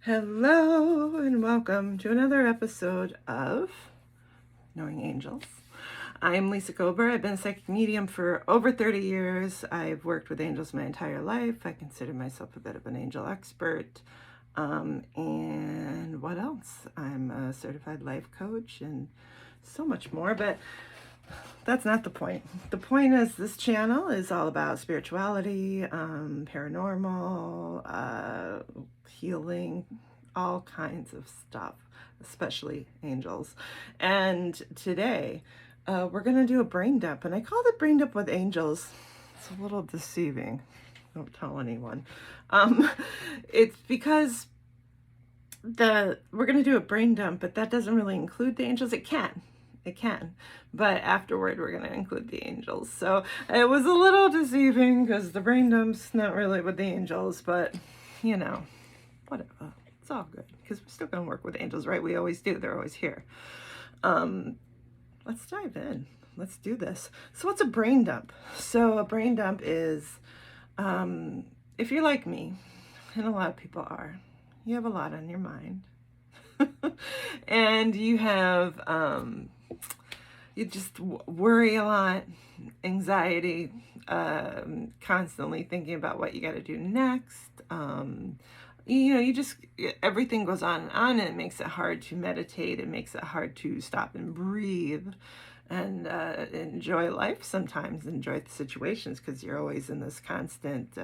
Hello and welcome to another episode of Knowing Angels. I'm Lisa Gober. I've been a psychic medium for over 30 years. I've worked with angels my entire life. I consider myself a bit of an angel expert. And what else? I'm a certified life coach and so much more, but that's not the point. The point is this channel is all about spirituality, paranormal, healing, all kinds of stuff, especially angels. And today we're going to do a brain dump, and I called it brain dump with angels. It's a little deceiving. Don't tell anyone. It's because we're going to do a brain dump, but that doesn't really include the angels. It can, but afterward we're going to include the angels. So it was a little deceiving because the brain dump's not really with the angels, but you know, whatever, it's all good because we're still going to work with angels, right? We always do. They're always here. Let's dive in. Let's do this. So what's a brain dump? So a brain dump is, if you're like me, and a lot of people are, you have a lot on your mind. And you have, you just worry a lot, anxiety, constantly thinking about what you got to do next. You just, everything goes on and it makes it hard to meditate. It makes it hard to stop and breathe and enjoy life sometimes, enjoy the situations, because you're always in this constant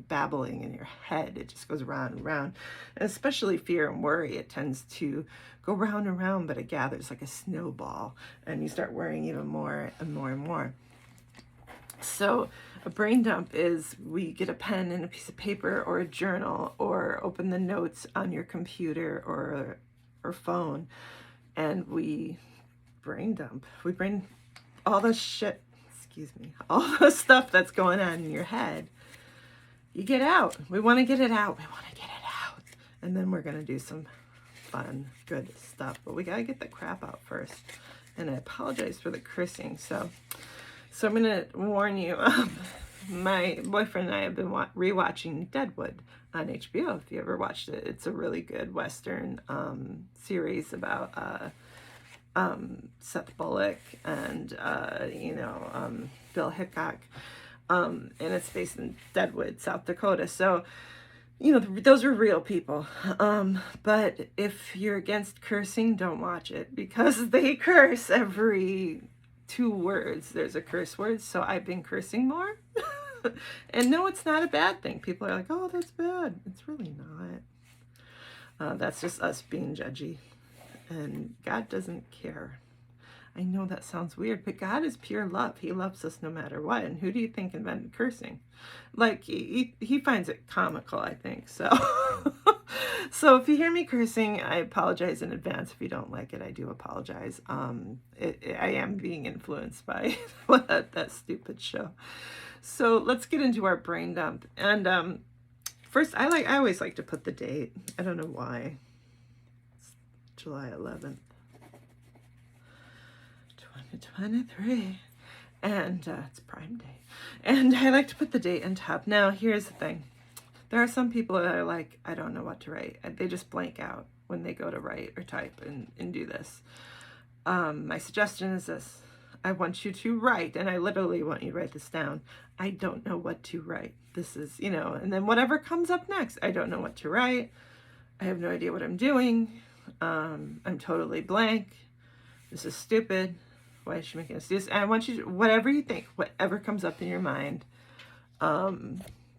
babbling in your head. It just goes round and round. And especially fear and worry, it tends to go round and round, but it gathers like a snowball, and you start worrying even more and more and more. So a brain dump is we get a pen and a piece of paper or a journal or open the notes on your computer or phone, and we brain dump. We bring all the shit, all the stuff that's going on in your head. You get out. We want to get it out. And then we're going to do some fun, good stuff. But we got to get the crap out first. And I apologize for the cursing. So I'm going to warn you. My boyfriend and I have been rewatching Deadwood on HBO. If you ever watched it, it's a really good Western series about Seth Bullock and Bill Hickok, and it's based in Deadwood, South Dakota. So those are real people. But if you're against cursing, don't watch it, because they curse every 2 words. There's a curse word, so I've been cursing more. And no, it's not a bad thing. People are like, oh, that's bad. It's really not. That's just us being judgy. And God doesn't care. I know that sounds weird, but God is pure love. He loves us no matter what. And who do you think invented cursing? Like, he finds it comical, I think. So so if you hear me cursing, I apologize in advance. If you don't like it, I do apologize. I am being influenced by that stupid show. So let's get into our brain dump. And first, I always like to put the date. I don't know why. July 11th, 2023, and it's Prime Day, and I like to put the date on top. Now, here's the thing. There are some people that are like, I don't know what to write. They just blank out when they go to write or type and do this. My suggestion is this. I want you to write, and I literally want you to write this down. I don't know what to write. This is, and then whatever comes up next, I don't know what to write. I have no idea what I'm doing. I'm totally blank. This is stupid. Why is she making us do this? And I want you to, whatever you think, whatever comes up in your mind,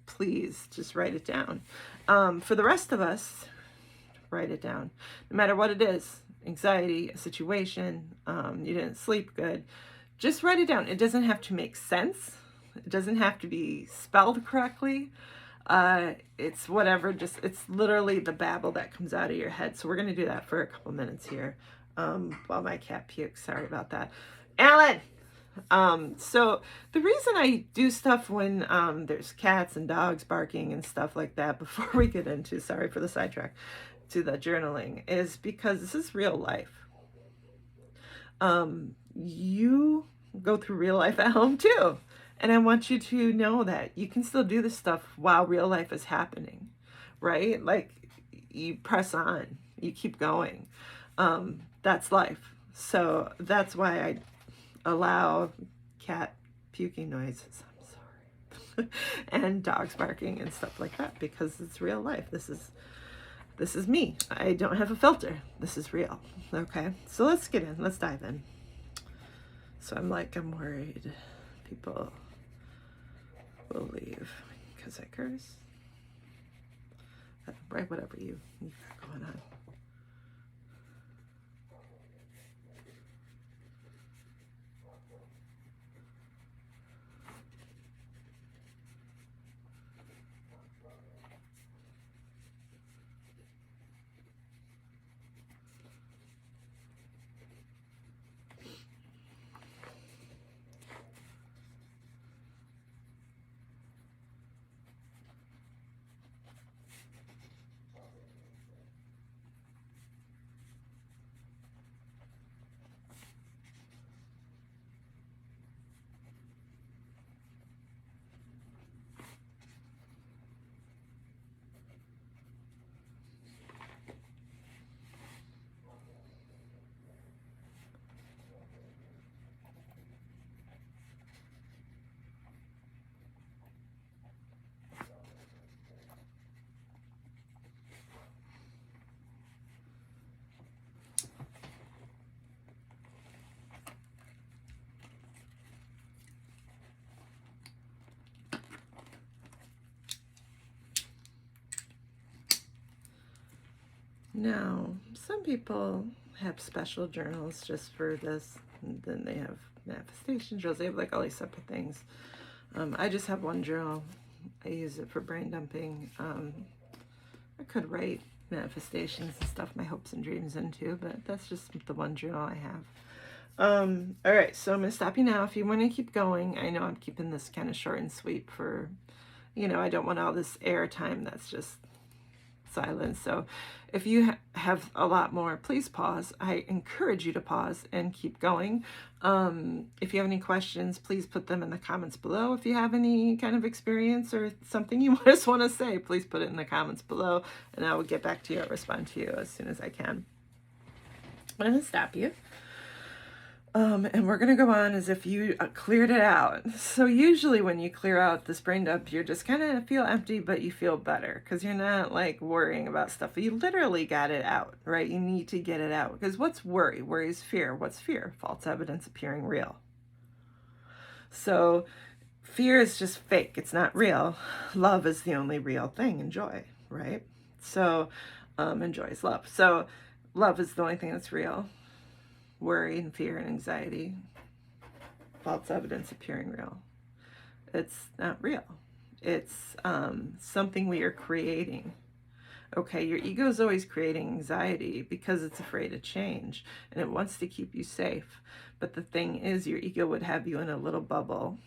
please just write it down. For the rest of us, write it down. No matter what it is, anxiety, a situation, you didn't sleep good, just write it down. It doesn't have to make sense. It doesn't have to be spelled correctly. It's whatever, it's literally the babble that comes out of your head. So we're going to do that for a couple minutes here, while my cat pukes. Sorry about that. Alan! So the reason I do stuff when, there's cats and dogs barking and stuff like that, before we get into, sorry for the sidetrack, to the journaling, is because this is real life. You go through real life at home too. And I want you to know that you can still do this stuff while real life is happening, right? Like, you press on, you keep going. That's life. So that's why I allow cat puking noises, I'm sorry, and dogs barking and stuff like that, because it's real life. This is me. I don't have a filter. This is real. Okay, so let's get in. Let's dive in. So I'm worried people will leave because I curse. Right, whatever you got going on. Now, some people have special journals just for this, and then they have manifestation journals. They have like all these separate things. I just have one journal. I use it for brain dumping. I could write manifestations and stuff, my hopes and dreams into, but that's just the one journal I have. All right, so I'm going to stop you now. If you want to keep going, I know I'm keeping this kind of short and sweet for, I don't want all this air time that's just silence. So if you have a lot more, please pause. I encourage you to pause and keep going. If you have any questions, please put them in the comments below. If you have any kind of experience or something you just want to say, please put it in the comments below, and I will get back to you or respond to you as soon as I can. I'm going to stop you. And we're going to go on as if you cleared it out. So usually when you clear out this brain dump, you're just kind of feel empty, but you feel better because you're not like worrying about stuff. You literally got it out, right? You need to get it out, because what's worry? Worry is fear. What's fear? False evidence appearing real. So fear is just fake. It's not real. Love is the only real thing, and joy, right? So, and joy is love. So love is the only thing that's real. Worry and fear and anxiety, false evidence appearing real. It's not real. It's something we are creating. Okay, your ego is always creating anxiety because it's afraid of change and it wants to keep you safe. But the thing is, your ego would have you in a little bubble,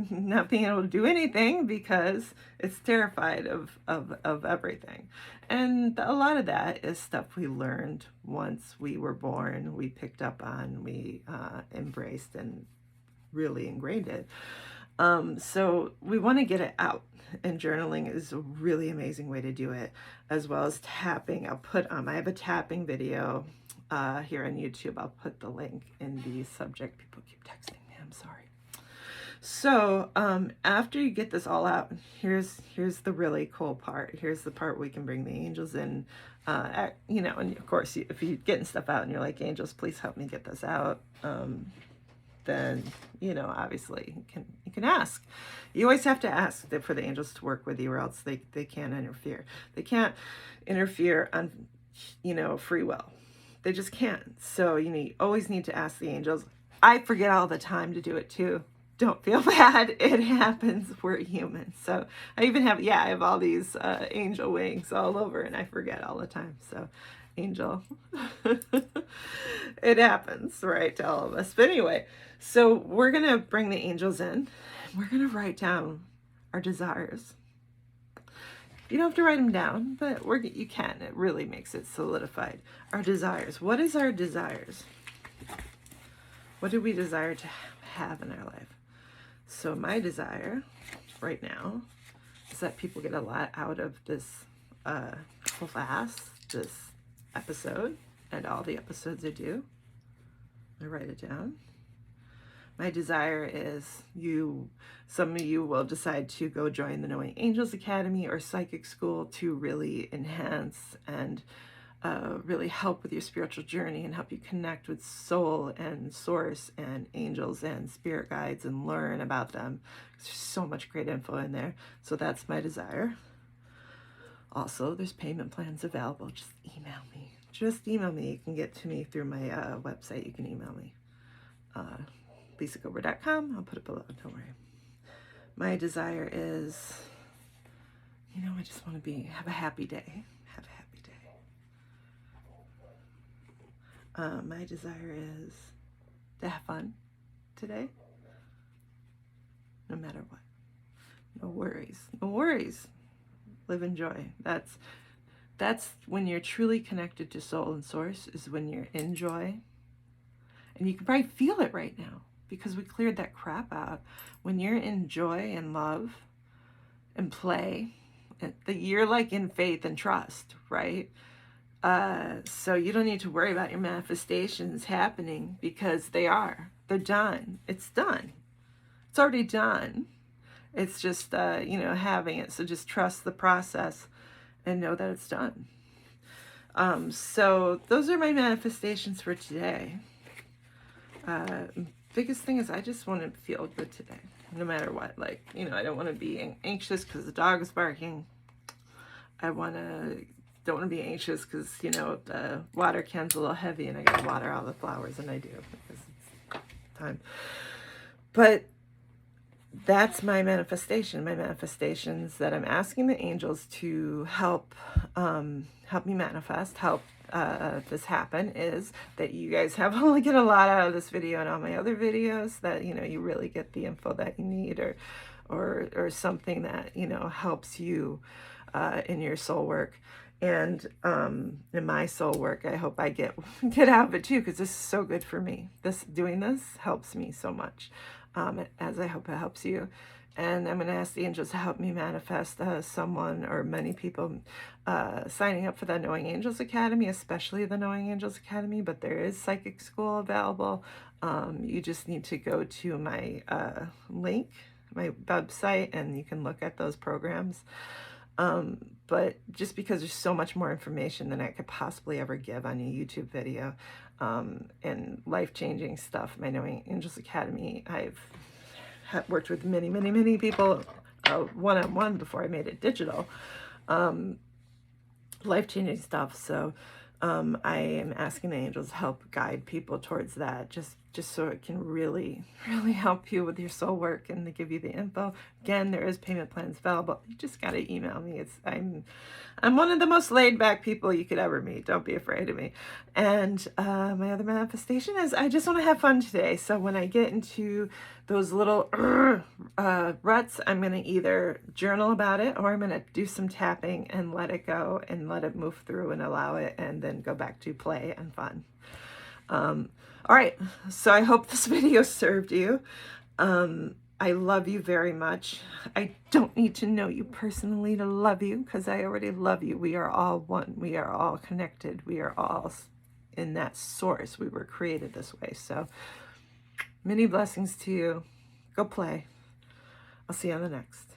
not being able to do anything because it's terrified of everything. And a lot of that is stuff we learned once we were born, we picked up on, we embraced and really ingrained it. So we want to get it out, and journaling is a really amazing way to do it, as well as tapping. I have a tapping video here on YouTube. I'll put the link in the subject. People keep texting me, I'm sorry. So after you get this all out, here's the really cool part. Here's the part we can bring the angels in. And of course, if you're getting stuff out and you're like, angels, please help me get this out, then obviously you can ask. You always have to ask for the angels to work with you, or else they can't interfere. They can't interfere on free will. They just can't. So you always need to ask the angels. I forget all the time to do it too. Don't feel bad. It happens. We're humans. So I even have, I have all these angel wings all over, and I forget all the time. So angel, it happens, right, to all of us. But anyway, so we're going to bring the angels in. We're going to write down our desires. You don't have to write them down, but you can. It really makes it solidified. Our desires. What is our desires? What do we desire to have in our life? So my desire right now is that people get a lot out of this plus this episode and all the episodes I do. I write it down. My desire is some of you will decide to go join the Knowing Angels Academy or Psychic School to really enhance and really help with your spiritual journey and help you connect with soul and source and angels and spirit guides and learn about them. There's so much great info in there. So that's my desire. Also, there's payment plans available. Just email me. Just email me. You can get to me through my website. You can email me. LisaGilbert.com. I'll put it below. Don't worry. My desire is, I just want to have a happy day. Have a happy day. My desire is to have fun today, no matter what. No worries. No worries. Live in joy. That's when you're truly connected to soul and source, is when you're in joy. And you can probably feel it right now because we cleared that crap out. When you're in joy and love and play, you're like in faith and trust, right? So you don't need to worry about your manifestations happening because they're done. It's done. It's already done. It's just, having it. So just trust the process and know that it's done. So those are my manifestations for today. Biggest thing is I just want to feel good today, no matter what. Like, I don't want to be anxious because the dog is barking. I don't want to be anxious because, the water can's a little heavy and I got to water all the flowers, and I do because it's time. But that's my manifestation. My manifestations that I'm asking the angels to help me manifest, help this happen, is that you guys get a lot out of this video and all my other videos, that you really get the info that you need, or something that helps you in your soul work. And in my soul work, I hope I get out of it too, because this is so good for me. Doing this helps me so much, as I hope it helps you. And I'm going to ask the angels to help me manifest someone or many people signing up for the Knowing Angels Academy, especially the Knowing Angels Academy, but there is Psychic School available. You just need to go to my link, my website, and you can look at those programs. But just because there's so much more information than I could possibly ever give on a YouTube video, and life-changing stuff, my Knowing Angels Academy, I've worked with many, many, many people one-on-one before I made it digital. Life-changing stuff. So I am asking the angels to help guide people towards that, just so it can really, really help you with your soul work and to give you the info. Again, there is payment plans available. You just got to email me. I'm one of the most laid-back people you could ever meet. Don't be afraid of me. And my other manifestation is I just want to have fun today. So when I get into those little ruts, I'm going to either journal about it, or I'm going to do some tapping and let it go and let it move through and allow it, and then go back to play and fun. All right, so I hope this video served you. I love you very much. I don't need to know you personally to love you, because I already love you. We are all one. We are all connected. We are all in that source. We were created this way. So many blessings to you. Go play. I'll see you on the next.